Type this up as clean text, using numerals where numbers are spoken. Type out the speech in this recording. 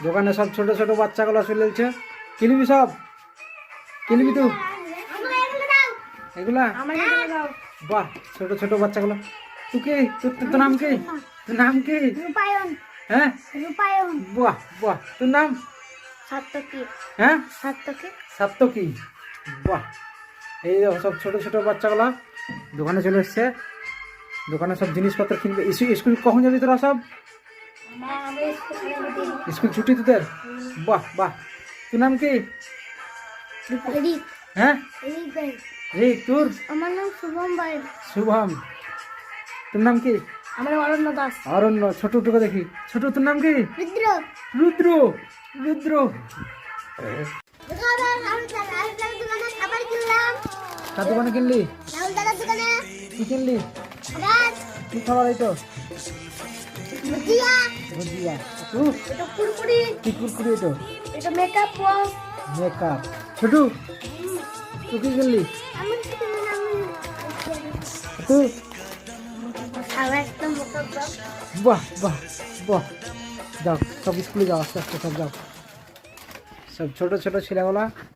দোকানে সব ছোট ছোট বাচ্চাগুলো চলেছে। কিনবি সব? কিনবি তুই এগুলা? বাহ, ছোট ছোট বাচ্চাগুলো। তুই কি, তোর নাম কি? তোর নাম কি? রূপায়ণ। হ্যাঁ, রূপায়ণ। বাহ বাহ, তোর নাম? সাত্তকী। হ্যাঁ, সাত্তকী। সাত্তকী। বাহ, এই দেখো সব ছোট ছোট বাচ্চাগুলো দোকানে চলে এসছে। দোকানে সব জিনিসপত্র কিনবে। স্কুল কখন যাবি তোরা সব? স্কুল ছুটি তোদের? বাহ বাহ, তোর নাম কি? ঋক। হ্যাঁ, ঋক ভাই। রিক। তোর? আমার নাম শুভম ভাই। শুভম। তোর নাম কি? আমার অরণ্য দাস। অরণ্য। ছোট টুকু দেখি। ছোট, তোর নাম কি? রুদ্র। রুদ্র। রুদ্র। খাবার কিনলাম। কার দোকানে কিনলি? রাহুল দাদার দোকানে। কি কিনলি? খাবার। কি খাবার এই তো? ভুজিয়া। ভুজিয়া। এটা কুরকুরি। কি কুরকুরি এই তো? এটা মেকআপ বক্স। মেকআপ। ছোট, তুই কি কিনলি? আমি তুই? খাবার একটা মেকআপ বক্স। বাহ বাহ বাহ। যাও সব স্কুলে যাও, আস্তে আস্তে সব যাও। সব ছোট ছোট ছেলেগুলা